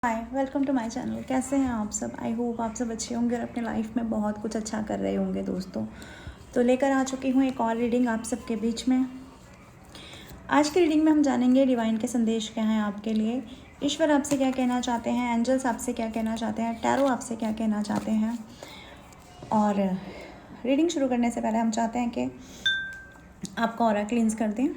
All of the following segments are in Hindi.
Hi, welcome to my channel. कैसे हैं आप सब? आई होप आप सब अच्छे होंगे और अपने लाइफ में बहुत कुछ अच्छा कर रहे होंगे दोस्तों। तो लेकर आ चुकी हूँ एक और रीडिंग आप सबके बीच में। आज की रीडिंग में हम जानेंगे डिवाइन के संदेश क्या हैं आपके लिए, ईश्वर आपसे क्या कहना चाहते हैं, एंजल्स आपसे क्या कहना चाहते हैं, टैरो आपसे क्या कहना चाहते हैं। और रीडिंग शुरू करने से पहले हम चाहते हैं कि आपका ऑरा क्लींस कर दें।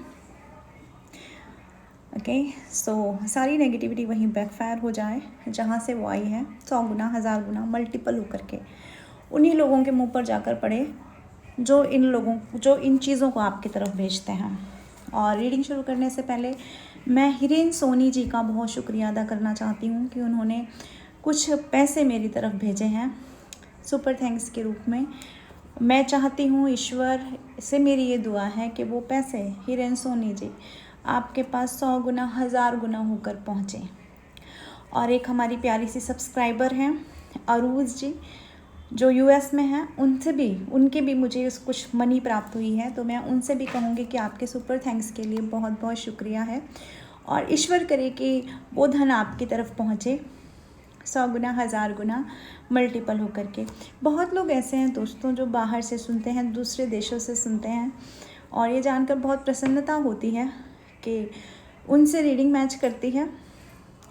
ओके, सो सारी नेगेटिविटी वहीं बैकफायर हो जाए जहाँ से वो आई है, 100 गुना 1000 गुना मल्टीपल होकर के उन्हीं लोगों के मुंह पर जाकर पड़े जो इन चीज़ों को आपकी तरफ भेजते हैं। और रीडिंग शुरू करने से पहले मैं हिरेन सोनी जी का बहुत शुक्रिया अदा करना चाहती हूँ कि उन्होंने कुछ पैसे मेरी तरफ भेजे हैं सुपर थैंक्स के रूप में। मैं चाहती हूँ, ईश्वर से मेरी ये दुआ है कि वो पैसे हिरेन सोनी जी आपके पास 100 गुना 1000 गुना होकर पहुँचे। और एक हमारी प्यारी सी सब्सक्राइबर हैं अरूज जी जो यूएस में हैं, उनके भी मुझे कुछ मनी प्राप्त हुई है, तो मैं उनसे भी कहूँगी कि आपके सुपर थैंक्स के लिए बहुत बहुत शुक्रिया है। और ईश्वर करे कि वो धन आपकी तरफ पहुँचे 100 गुना 1000 गुना मल्टीपल होकर के। बहुत लोग ऐसे हैं दोस्तों जो बाहर से सुनते हैं, दूसरे देशों से सुनते हैं, और ये जानकर बहुत प्रसन्नता होती है कि उनसे रीडिंग मैच करती है।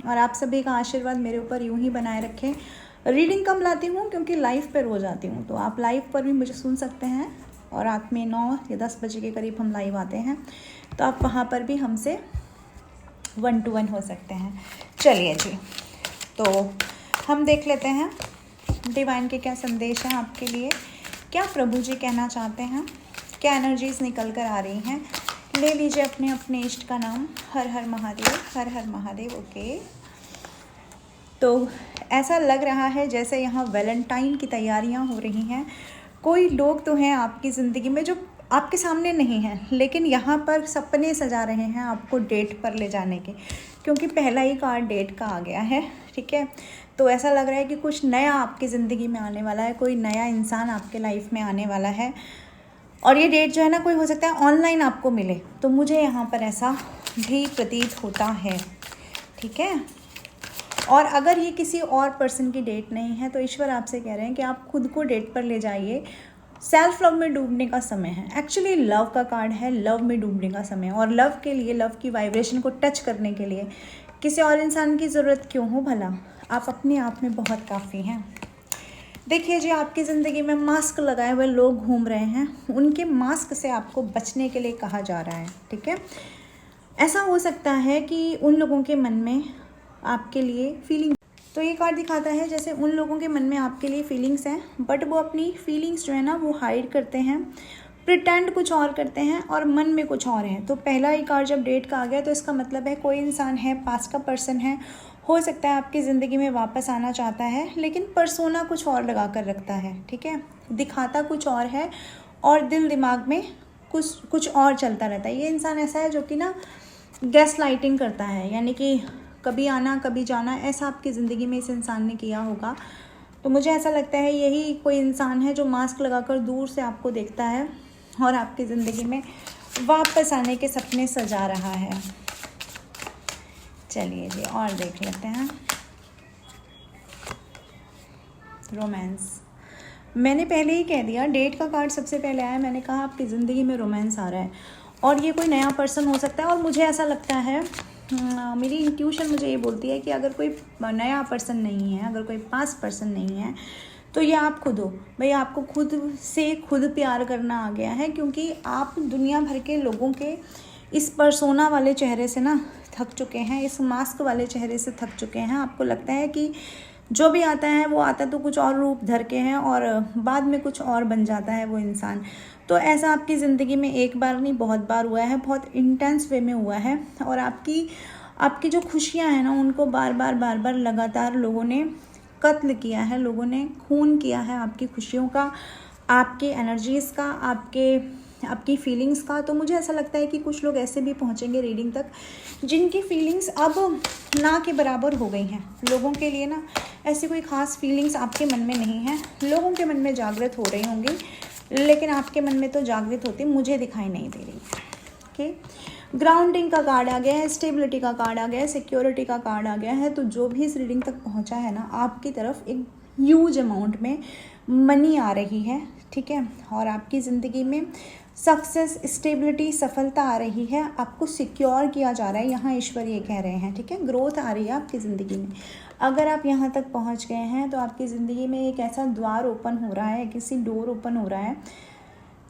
और आप सभी का आशीर्वाद मेरे ऊपर यूं ही बनाए रखें। रीडिंग कम लाती हूँ क्योंकि लाइव पर रोज़ आती हूँ, तो आप लाइव पर भी मुझे सुन सकते हैं, और रात में 9 या 10 बजे के करीब हम लाइव आते हैं, तो आप वहाँ पर भी हमसे 1 to 1 हो सकते हैं। चलिए जी, तो हम देख लेते हैं डिवाइन के क्या संदेश हैं आपके लिए, क्या प्रभु जी कहना चाहते हैं, क्या एनर्जीज निकल कर आ रही हैं। ले लीजिए अपने अपने इष्ट का नाम। हर हर महादेव, हर हर महादेव। ओके, तो ऐसा लग रहा है जैसे यहाँ वैलेंटाइन की तैयारियाँ हो रही हैं। कोई लोग तो हैं आपकी ज़िंदगी में जो आपके सामने नहीं हैं, लेकिन यहाँ पर सपने सजा रहे हैं आपको डेट पर ले जाने के, क्योंकि पहला ही कार्ड डेट का आ गया है। ठीक है, तो ऐसा लग रहा है कि कुछ नया आपकी ज़िंदगी में आने वाला है, कोई नया इंसान आपके लाइफ में आने वाला है। और ये डेट जो है ना, कोई हो सकता है ऑनलाइन आपको मिले, तो मुझे यहाँ पर ऐसा भी प्रतीत होता है। ठीक है, और अगर ये किसी और पर्सन की डेट नहीं है, तो ईश्वर आपसे कह रहे हैं कि आप खुद को डेट पर ले जाइए। सेल्फ लव में डूबने का समय है। एक्चुअली लव का कार्ड है, लव में डूबने का समय। और लव के लिए, लव की वाइब्रेशन को टच करने के लिए किसी और इंसान की ज़रूरत क्यों हो भला, आप अपने आप में बहुत काफ़ी हैं। देखिए जी, आपकी ज़िंदगी में मास्क लगाए हुए लोग घूम रहे हैं, उनके मास्क से आपको बचने के लिए कहा जा रहा है। ठीक है, ऐसा हो सकता है कि उन लोगों के मन में आपके लिए फीलिंग, तो ये कार्ड दिखाता है जैसे उन लोगों के मन में आपके लिए फीलिंग्स हैं, बट वो अपनी फीलिंग्स जो है ना वो हाइड करते हैं, प्रिटेंड कुछ और करते हैं और मन में कुछ और है। तो पहला ही कार्ड जब डेट का आ गया, तो इसका मतलब है कोई इंसान है, पास का पर्सन है, हो सकता है आपकी ज़िंदगी में वापस आना चाहता है, लेकिन पर्सोना कुछ और लगा कर रखता है। ठीक है, दिखाता कुछ और है और दिल दिमाग में कुछ और चलता रहता है। ये इंसान ऐसा है जो कि ना गैस लाइटिंग करता है, यानी कि कभी आना कभी जाना, ऐसा आपकी ज़िंदगी में इस इंसान ने किया होगा। तो मुझे ऐसा लगता है यही कोई इंसान है जो मास्क लगाकर दूर से आपको देखता है और आपकी ज़िंदगी में वापस आने के सपने सजा रहा है। चलिए जी, और देख लेते हैं रोमांस। मैंने पहले ही कह दिया, डेट का कार्ड सबसे पहले आया, मैंने कहा आपकी ज़िंदगी में रोमांस आ रहा है, और ये कोई नया पर्सन हो सकता है। और मुझे ऐसा लगता है, मेरी इंट्यूशन मुझे ये बोलती है कि अगर कोई नया पर्सन नहीं है, अगर कोई पास पर्सन नहीं है, तो ये आप खुद हो भाई। आपको खुद से खुद प्यार करना आ गया है, क्योंकि आप दुनिया भर के लोगों के इस पर्सोना वाले चेहरे से ना थक चुके हैं, इस मास्क वाले चेहरे से थक चुके हैं। आपको लगता है कि जो भी आता है वो आता तो कुछ और रूप धर के हैं और बाद में कुछ और बन जाता है वो इंसान। तो ऐसा आपकी ज़िंदगी में एक बार नहीं बहुत बार हुआ है, बहुत इंटेंस वे में हुआ है। और आपकी जो खुशियाँ हैं ना, उनको बार बार लगातार लोगों ने कत्ल किया है, लोगों ने खून किया है आपकी खुशियों का, आपकी एनर्जीज़ का, आपकी फीलिंग्स का। तो मुझे ऐसा लगता है कि कुछ लोग ऐसे भी पहुंचेंगे रीडिंग तक जिनकी फीलिंग्स अब ना के बराबर हो गई हैं। लोगों के लिए ना ऐसी कोई ख़ास फीलिंग्स आपके मन में नहीं है, लोगों के मन में जागृत हो रही होंगी, लेकिन आपके मन में तो जागृत होती मुझे दिखाई नहीं दे रही। ओके, ग्राउंडिंग का कार्ड आ गया है, स्टेबिलिटी का कार्ड आ गया है, सिक्योरिटी का कार्ड आ गया है। तो जो भी इस रीडिंग तक पहुंचा है ना, आपकी तरफ एक ह्यूज अमाउंट में मनी आ रही है, ठीक है। और आपकी ज़िंदगी में सक्सेस, स्टेबिलिटी, सफलता आ रही है, आपको सिक्योर किया जा रहा है, यहाँ ईश्वर ये कह रहे हैं, ठीक है। ग्रोथ आ रही है आपकी ज़िंदगी में। अगर आप यहाँ तक पहुँच गए हैं तो आपकी ज़िंदगी में एक ऐसा द्वार ओपन हो रहा है, किसी डोर ओपन हो रहा है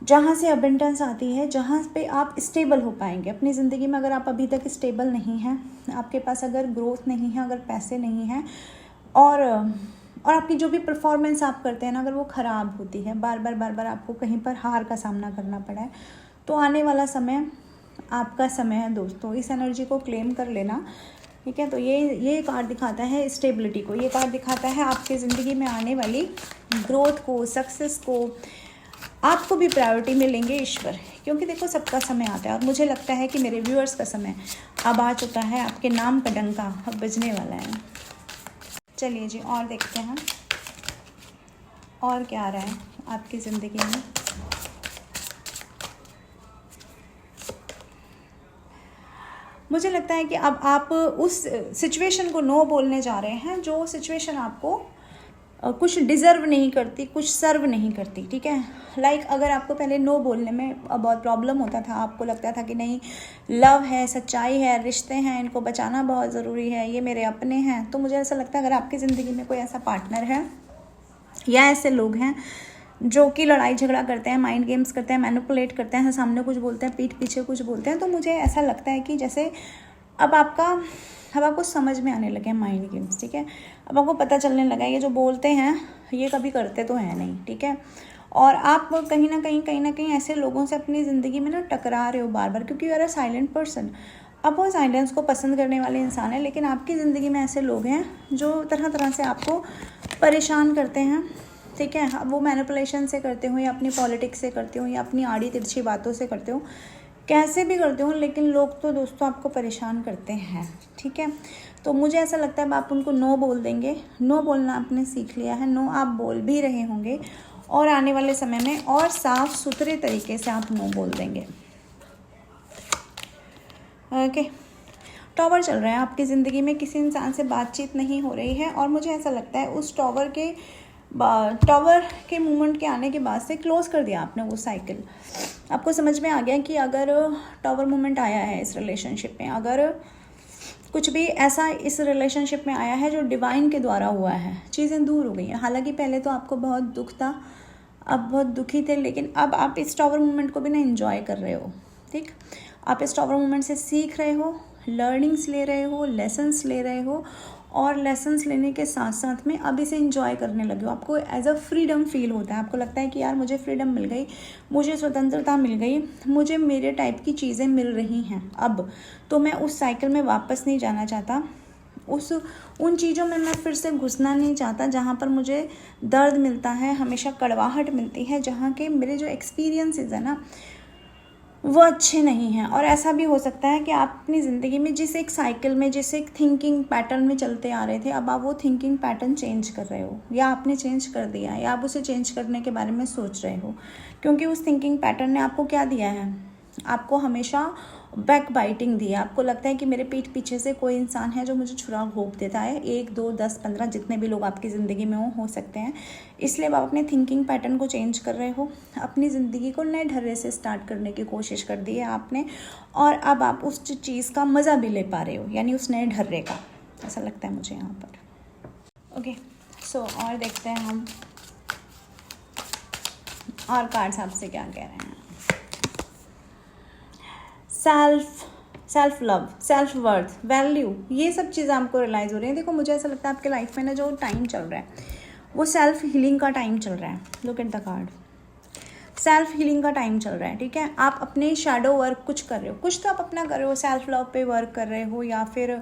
जहाँ से अबंडेंस आती है, जहाँ पे आप स्टेबल हो पाएंगे अपनी ज़िंदगी में। अगर आप अभी तक स्टेबल नहीं हैं, आपके पास अगर ग्रोथ नहीं है, अगर पैसे नहीं हैं, और आपकी जो भी परफॉर्मेंस आप करते हैं ना, अगर वो ख़राब होती है, बार बार आपको कहीं पर हार का सामना करना पड़ा है, तो आने वाला समय आपका समय है दोस्तों। इस एनर्जी को क्लेम कर लेना, ठीक है। तो ये कार्ड दिखाता है स्टेबिलिटी को, ये कार्ड दिखाता है आपकी ज़िंदगी में आने वाली ग्रोथ को, सक्सेस को। आपको भी प्रायोरिटी मिलेंगे ईश्वर, क्योंकि देखो सबका समय आता है। और मुझे लगता है कि मेरे व्यूअर्स का समय अब आ चुका है, आपके नाम का डंका अब बजने वाला है। चलिए जी, और देखते हैं और क्या आ रहा है आपकी ज़िंदगी में। मुझे लगता है कि अब आप उस सिचुएशन को नो बोलने जा रहे हैं जो सिचुएशन आपको कुछ डिज़र्व नहीं करती, कुछ सर्व नहीं करती, ठीक है। लाइक अगर आपको पहले नो बोलने में बहुत प्रॉब्लम होता था, आपको लगता था कि नहीं, लव है, सच्चाई है, रिश्ते हैं, इनको बचाना बहुत ज़रूरी है, ये मेरे अपने हैं, तो मुझे ऐसा लगता है अगर आपकी ज़िंदगी में कोई ऐसा पार्टनर है या ऐसे लोग हैं जो कि लड़ाई झगड़ा करते हैं, माइंड गेम्स करते हैं, मैनिपुलेट करते हैं, सामने कुछ बोलते हैं, पीठ पीछे कुछ बोलते हैं, तो मुझे ऐसा लगता है कि जैसे अब आपको समझ में आने लगे हैं माइंड गेम्स, ठीक है। अब आपको पता चलने लगा है ये जो बोलते हैं ये कभी करते तो हैं नहीं, ठीक है। और आप कहीं ना कहीं ऐसे लोगों से अपनी ज़िंदगी में ना टकरा रहे हो बार बार, क्योंकि you are a silent person. अब वो साइलेंस को पसंद करने वाले इंसान है, लेकिन आपकी ज़िंदगी में ऐसे लोग हैं जो तरह तरह से आपको परेशान करते हैं, ठीक है। अब वो मैनिपुलेशन से करते हो, या अपनी पॉलिटिक्स से करते हो, या अपनी आड़ी तिरछी बातों से करते हो, कैसे भी करते हो, लेकिन लोग तो दोस्तों आपको परेशान करते हैं, ठीक है। तो मुझे ऐसा लगता है अब आप उनको नो बोल देंगे। नो बोलना आपने सीख लिया है, नो आप बोल भी रहे होंगे, और आने वाले समय में और साफ सुथरे तरीके से आप नो बोल देंगे। ओके, टॉवर चल रहा है आपकी ज़िंदगी में, किसी इंसान से बातचीत नहीं हो रही है, और मुझे ऐसा लगता है उस टॉवर के मूवमेंट के आने के बाद से क्लोज़ कर दिया आपने वो साइकिल। आपको समझ में आ गया कि अगर टॉवर मूवमेंट आया है इस रिलेशनशिप में, अगर कुछ भी ऐसा इस रिलेशनशिप में आया है जो डिवाइन के द्वारा हुआ है, चीज़ें दूर हो गई हैं। हालांकि पहले तो आपको बहुत दुख था, अब बहुत दुखी थे, लेकिन अब आप इस टॉवर मूवमेंट को भी ना एंजॉय कर रहे हो, ठीक। आप इस टॉवर मूवमेंट से सीख रहे हो, लर्निंग्स ले रहे हो, लेसन्स ले रहे हो, और लेसन्स लेने के साथ साथ में अब इसे एंजॉय करने लगे हो। आपको एज अ फ्रीडम फील होता है, आपको लगता है कि यार मुझे फ्रीडम मिल गई, मुझे स्वतंत्रता मिल गई, मुझे मेरे टाइप की चीज़ें मिल रही हैं अब, तो मैं उस साइकिल में वापस नहीं जाना चाहता, उन चीज़ों में मैं फिर से घुसना नहीं चाहता जहाँ पर मुझे दर्द मिलता है, हमेशा कड़वाहट मिलती है, जहाँ के मेरे जो एक्सपीरियंसेस है ना वो अच्छे नहीं हैं। और ऐसा भी हो सकता है कि आप अपनी ज़िंदगी में जिस एक साइकिल में, जिस एक थिंकिंग पैटर्न में चलते आ रहे थे, अब आप वो थिंकिंग पैटर्न चेंज कर रहे हो, या आपने चेंज कर दिया, या आप उसे चेंज करने के बारे में सोच रहे हो, क्योंकि उस थिंकिंग पैटर्न ने आपको क्या दिया है, आपको हमेशा बैक बाइटिंग दी है। आपको लगता है कि मेरे पीठ पीछे से कोई इंसान है जो मुझे छुरा घोंप देता है, 1 2 10 15 जितने भी लोग आपकी ज़िंदगी में हो सकते हैं। इसलिए आप अपने थिंकिंग पैटर्न को चेंज कर रहे हो, अपनी ज़िंदगी को नए ढर्रे से स्टार्ट करने की कोशिश कर दी है आपने, और अब आप उस चीज़ का मज़ा भी ले पा रहे हो, यानी उस नए ढर्रे का, ऐसा लगता है मुझे यहाँ पर। ओके, सो और देखते हैं हम और कार्ड्स आपसे क्या कह रहे हैं। Self love, self worth, value, ये सब चीज़ें आपको रियलाइज़ हो रही हैं। देखो मुझे ऐसा लगता है आपके लाइफ में ना जो टाइम चल रहा है वो सेल्फ हीलिंग का टाइम चल रहा है। Look at the card, self healing का टाइम चल रहा है, ठीक है। आप अपने शैडो वर्क कुछ कर रहे हो, कुछ तो आप अपना कर रहे हो, सेल्फ लव पे वर्क कर रहे हो, या फिर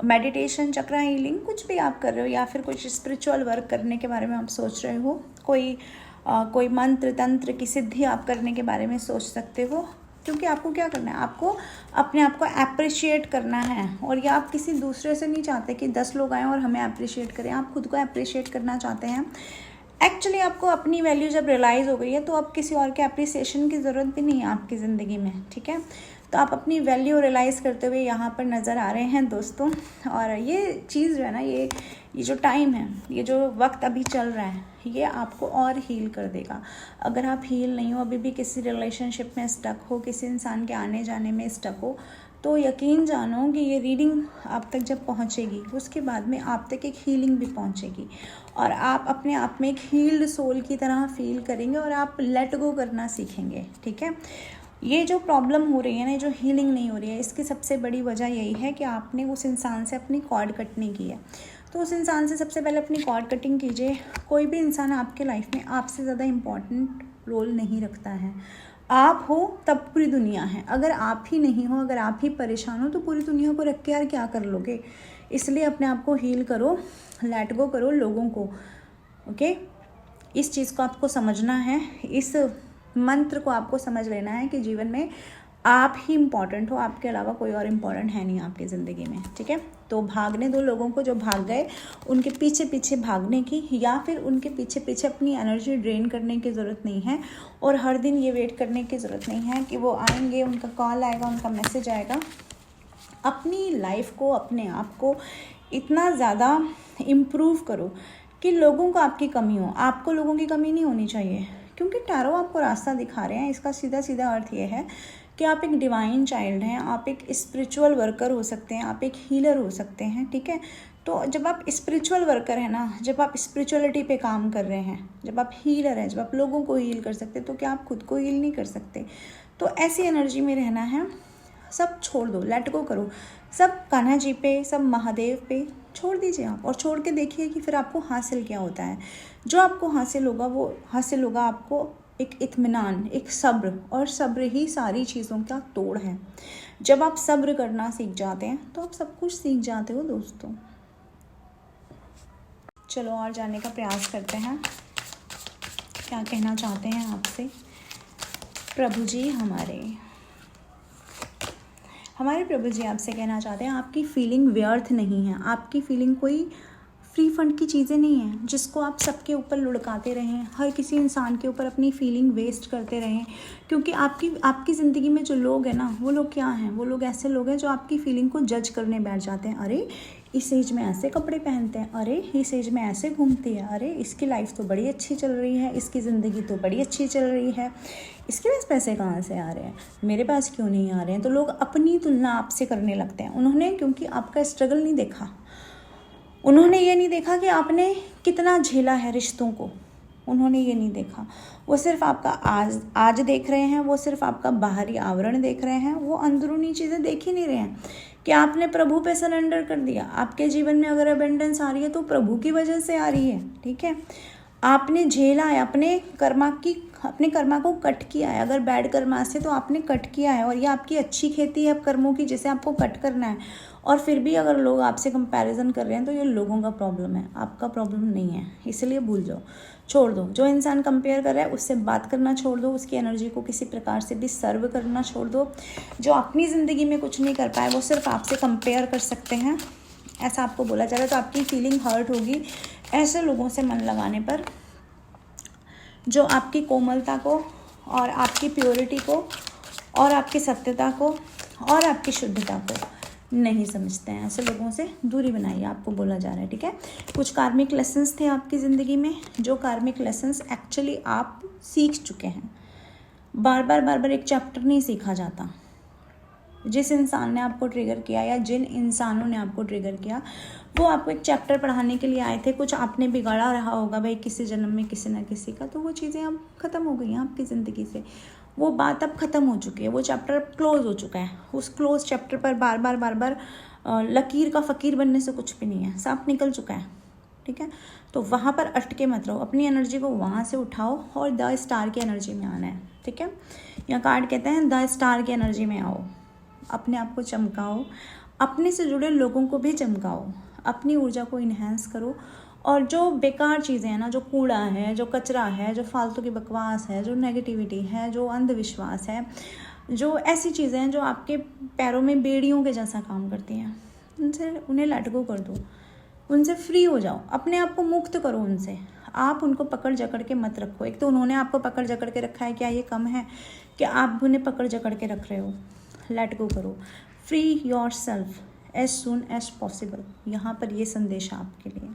मेडिटेशन, चक्रा हीलिंग, कुछ भी आप कर रहे हो, या फिर कुछ स्पिरिचुअल वर्क करने के बारे में आप सोच रहे हो, कोई मंत्र तंत्र की सिद्धि आप करने के बारे में सोच सकते हो, क्योंकि आपको क्या करना है, आपको अपने आप को अप्रिशिएट करना है। और या आप किसी दूसरे से नहीं चाहते कि 10 लोग आएँ और हमें अप्रिशिएट करें, आप खुद को अप्रिशिएट करना चाहते हैं। एक्चुअली आपको अपनी वैल्यू जब रियलाइज़ हो गई है तो अब किसी और के अप्रिसिएशन की ज़रूरत भी नहीं है आपकी ज़िंदगी में, ठीक है। तो आप अपनी वैल्यू रियलाइज़ करते हुए यहाँ पर नज़र आ रहे हैं दोस्तों। और ये चीज़ जो है ना, ये जो टाइम है, ये जो वक्त अभी चल रहा है, ये आपको और हील कर देगा। अगर आप हील नहीं हो, अभी भी किसी रिलेशनशिप में स्टक हो, किसी इंसान के आने जाने में स्टक हो, तो यकीन जानो कि ये रीडिंग आप तक जब पहुंचेगी, उसके बाद में आप तक एक हीलिंग भी पहुंचेगी और आप अपने आप में एक हील्ड सोल की तरह फील करेंगे और आप लेट गो करना सीखेंगे। ठीक है, ये जो प्रॉब्लम हो रही है ना, जो हीलिंग नहीं हो रही है, इसकी सबसे बड़ी वजह यही है कि आपने उस इंसान से अपनी कॉर्ड कट नहीं की है। तो उस इंसान से सबसे पहले अपनी कॉर्ड कटिंग कीजिए। कोई भी इंसान आपके लाइफ में आपसे ज़्यादा इम्पॉर्टेंट रोल नहीं रखता है। आप हो तब पूरी दुनिया है। अगर आप ही नहीं हो, अगर आप ही परेशान हो, तो पूरी दुनिया को रख के यार क्या कर लोगे। इसलिए अपने आप को हील करो, लेट गो करो लोगों को। ओके, इस चीज़ को आपको समझना है, इस मंत्र को आपको समझ लेना है कि जीवन में आप ही इम्पॉर्टेंट हो, आपके अलावा कोई और इम्पॉर्टेंट है नहीं आपकी ज़िंदगी में। ठीक है, तो भागने दो लोगों को जो भाग गए, उनके पीछे पीछे भागने की या फिर उनके पीछे पीछे अपनी एनर्जी ड्रेन करने की ज़रूरत नहीं है। और हर दिन ये वेट करने की ज़रूरत नहीं है कि वो आएंगे, उनका कॉल आएगा, उनका मैसेज आएगा। अपनी लाइफ को, अपने आप को इतना ज़्यादा इम्प्रूव करो कि लोगों को आपकी कमी हो। आपको लोगों की कमी नहीं होनी चाहिए, क्योंकि टैरो आपको रास्ता दिखा रहे हैं। इसका सीधा सीधा अर्थ ये है कि आप एक डिवाइन चाइल्ड हैं, आप एक स्पिरिचुअल वर्कर हो सकते हैं, आप एक हीलर हो सकते हैं। ठीक है, तो जब आप स्पिरिचुअल वर्कर हैं ना, जब आप स्पिरिचुअलिटी पे काम कर रहे हैं, जब आप हीलर हैं, जब आप लोगों को हील कर सकते, तो क्या आप खुद को हील नहीं कर सकते? तो ऐसी एनर्जी में रहना है। सब छोड़ दो, लेट गो करो, सब कान्हा जी पे, सब महादेव पे छोड़ दीजिए आप, और छोड़ के देखिए कि फिर आपको हासिल क्या होता है। जो आपको हासिल होगा वो हासिल होगा आपको एक इत्मीनान, एक सब्र, और सब्र ही सारी चीज़ों का तोड़ है। जब आप सब्र करना सीख जाते हैं तो आप सब कुछ सीख जाते हो दोस्तों। चलो और जानने का प्रयास करते हैं, क्या कहना चाहते हैं आपसे प्रभु जी। हमारे प्रभु जी आपसे कहना चाहते हैं, आपकी फीलिंग व्यर्थ नहीं है। आपकी फीलिंग कोई फ्री फंड की चीज़ें नहीं हैं जिसको आप सबके ऊपर लुढ़काते रहें, हर किसी इंसान के ऊपर अपनी फीलिंग वेस्ट करते रहें। क्योंकि आपकी ज़िंदगी में जो लोग हैं ना, वो लोग क्या हैं, वो लोग ऐसे लोग हैं जो आपकी फीलिंग को जज करने बैठ जाते हैं। अरे इस एज में ऐसे कपड़े पहनते हैं, अरे इस एज में ऐसे घूमती है, अरे इसकी लाइफ तो बड़ी अच्छी चल रही है, इसकी ज़िंदगी तो बड़ी अच्छी चल रही है, इसके पास पैसे कहाँ से आ रहे हैं, मेरे पास क्यों नहीं आ रहे हैं। तो लोग अपनी तुलना आपसे करने लगते हैं। उन्होंने क्योंकि आपका स्ट्रगल नहीं देखा, उन्होंने ये नहीं देखा कि आपने कितना झेला है रिश्तों को, उन्होंने ये नहीं देखा। वो सिर्फ आपका आज देख रहे हैं, वो सिर्फ आपका बाहरी आवरण देख रहे हैं, वो अंदरूनी चीज़ें देख ही नहीं रहे हैं कि आपने प्रभु पे सरेंडर कर दिया। आपके जीवन में अगर अबेंडेंस आ रही है तो प्रभु की वजह से आ रही है। ठीक है, आपने झेला है, अपने कर्मा को कट किया है। अगर बैड कर्मा से तो आपने कट किया है, और ये आपकी अच्छी खेती है अब कर्मों की, जिसे आपको कट करना है। और फिर भी अगर लोग आपसे कंपैरिजन कर रहे हैं तो ये लोगों का प्रॉब्लम है, आपका प्रॉब्लम नहीं है। इसलिए भूल जाओ, छोड़ दो। जो इंसान कंपेयर कर रहा है उससे बात करना छोड़ दो, उसकी एनर्जी को किसी प्रकार से भी सर्व करना छोड़ दो। जो अपनी ज़िंदगी में कुछ नहीं कर पाए वो सिर्फ आपसे कंपेयर कर सकते हैं, ऐसा आपको बोला जा रहा है। तो आपकी फीलिंग हर्ट होगी ऐसे लोगों से मन लगाने पर, जो आपकी कोमलता को और आपकी प्योरिटी को और आपकी सत्यता को और आपकी शुद्धता को नहीं समझते हैं। ऐसे लोगों से दूरी बनाइए, आपको बोला जा रहा है। ठीक है, कुछ कार्मिक लेसन्स थे आपकी ज़िंदगी में, जो कार्मिक लेसन्स एक्चुअली आप सीख चुके हैं। बार बार एक चैप्टर नहीं सीखा जाता। जिस इंसान ने आपको ट्रिगर किया या जिन इंसानों ने आपको ट्रिगर किया, वो आपको एक चैप्टर पढ़ाने के लिए आए थे। कुछ आपने बिगाड़ा रहा होगा भाई किसी जन्म में किसी ना किसी का, तो वो चीज़ें अब ख़त्म हो गई हैं आपकी ज़िंदगी से। वो बात अब ख़त्म हो चुकी है, वो चैप्टर क्लोज हो चुका है। उस क्लोज चैप्टर पर बार बार लकीर का फ़कीर बनने से कुछ भी नहीं है, सांप निकल चुका है। ठीक है, तो वहाँ पर अटके मत रहो, अपनी एनर्जी को वहाँ से उठाओ और द स्टार की एनर्जी में आना है। ठीक है, यहाँ कार्ड कहते हैं द स्टार की एनर्जी में आओ, अपने आप को चमकाओ, अपने से जुड़े लोगों को भी चमकाओ, अपनी ऊर्जा को इन्हेंस करो। और जो बेकार चीज़ें हैं ना, जो कूड़ा है, जो कचरा है, जो फालतू की बकवास है, जो नेगेटिविटी है, जो अंधविश्वास है, जो ऐसी चीज़ें हैं जो आपके पैरों में बेड़ियों के जैसा काम करती हैं, उन्हें लेट गो कर दो, उनसे फ्री हो जाओ, अपने आप को मुक्त करो उनसे। आप उनको पकड़ जकड़ के मत रखो। एक तो उन्होंने आपको पकड़ जकड़ के रखा है, क्या ये कम है कि आप उन्हें पकड़ जकड़ के रख रहे हो? लेट गो करो, free yourself as soon as possible. यहाँ पर ये संदेश है आपके लिए।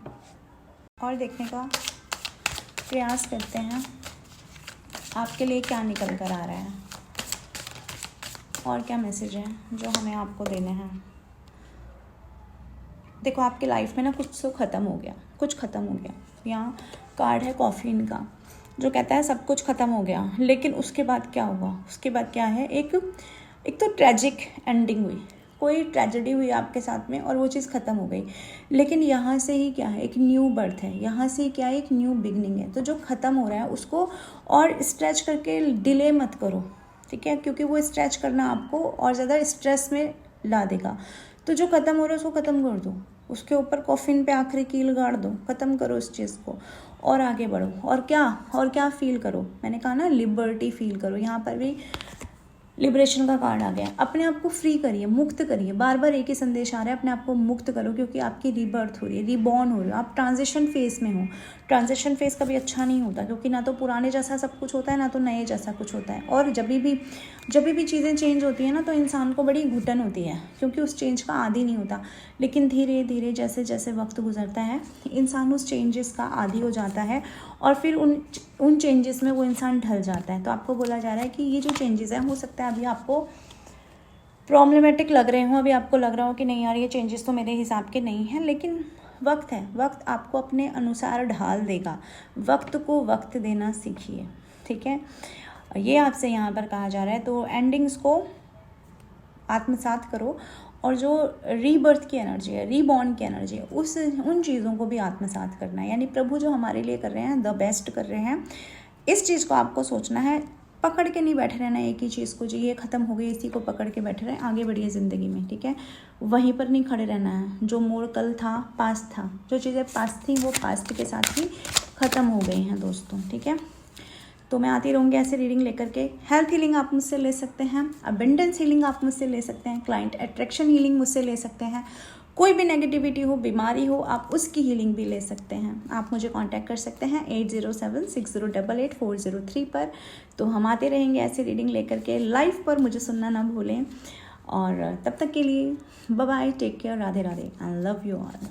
और देखने का प्रयास करते हैं आपके लिए क्या निकल कर आ रहा है और क्या मैसेज है जो हमें आपको देने हैं। देखो आपकी लाइफ में ना कुछ तो ख़त्म हो गया, कुछ ख़त्म हो गया। यहाँ कार्ड है कॉफिन का, जो कहता है सब कुछ ख़त्म हो गया, लेकिन उसके बाद क्या हुआ, उसके बाद क्या है, एक तो ट्रेजिक एंडिंग हुई, कोई ट्रेजेडी हुई आपके साथ में और वो चीज़ ख़त्म हो गई। लेकिन यहाँ से ही क्या है, एक न्यू बर्थ है, यहाँ से क्या है, एक न्यू बिगनिंग है। तो जो ख़त्म हो रहा है उसको और स्ट्रेच करके डिले मत करो, ठीक है, क्योंकि वो स्ट्रेच करना आपको और ज़्यादा स्ट्रेस में ला देगा। तो जो ख़त्म हो रहा है उसको ख़त्म कर दो, उसके ऊपर कॉफिन पे आखिरी कील गाड़ दो, ख़त्म करो इस चीज़ को और आगे बढ़ो। और क्या फील करो, मैंने कहा ना लिबर्टी फील करो। यहाँ पर भी लिबरेशन का कार्ड आ गया। अपने आप को फ्री करिए, मुक्त करिए। बार बार एक ही संदेश आ रहा है, अपने आप को मुक्त करो, क्योंकि आपकी रीबर्थ हो रही है, रीबॉर्न हो रही है। आप ट्रांजिशन फेज में हो। ट्रांजिशन फेज कभी अच्छा नहीं होता, क्योंकि ना तो पुराने जैसा सब कुछ होता है, ना तो नए जैसा कुछ होता है। और जब भी चीज़ें चेंज होती हैं ना, तो इंसान को बड़ी घुटन होती है, क्योंकि उस चेंज का आदी नहीं होता। लेकिन धीरे धीरे जैसे जैसे वक्त गुजरता है, इंसान उस चेंजेस का आदी हो जाता है और फिर उन चेंजेस में वो इंसान ढल जाता है। तो आपको बोला जा रहा है कि ये जो चेंजेस हैं, हो सकता है अभी आपको प्रॉब्लमेटिक लग रहे हो, अभी आपको लग रहा हो कि नहीं यार ये चेंजेस तो मेरे हिसाब के नहीं हैं, लेकिन वक्त है, वक्त आपको अपने अनुसार ढाल देगा। वक्त को वक्त देना सीखिए, ठीक है, ये आपसे यहाँ पर कहा जा रहा है। तो एंडिंग्स को आत्मसात करो और जो रीबर्थ की एनर्जी है, रीबॉर्न की एनर्जी है, उन चीज़ों को भी आत्मसात करना है। यानी प्रभु जो हमारे लिए कर रहे हैं, द बेस्ट कर रहे हैं, इस चीज़ को आपको सोचना है। पकड़ के नहीं बैठे रहना एक ही चीज़ को, जी ये ख़त्म हो गई इसी को पकड़ के बैठे रहें, आगे बढ़िए ज़िंदगी में, ठीक है। वहीं पर नहीं खड़े रहना है। जो मोड़ कल था, पास्ट था, जो चीज़ें पास्ट थी वो पास्ट के साथ ही ख़त्म हो गई हैं दोस्तों, ठीक है। तो मैं आती रहूँगी ऐसे रीडिंग लेकर के। हेल्थ हीलिंग आप मुझसे ले सकते हैं, अबेंडेंस हीलिंग आप मुझसे ले सकते हैं, क्लाइंट अट्रैक्शन हीलिंग मुझसे ले सकते हैं। कोई भी नेगेटिविटी हो, बीमारी हो, आप उसकी हीलिंग भी ले सकते हैं। आप मुझे कांटेक्ट कर सकते हैं 8076088403 पर। तो हम आते रहेंगे ऐसे रीडिंग लेकर के। लाइव पर मुझे सुनना ना भूलें और तब तक के लिए bye bye, take care, Radhe Radhe, I love you all.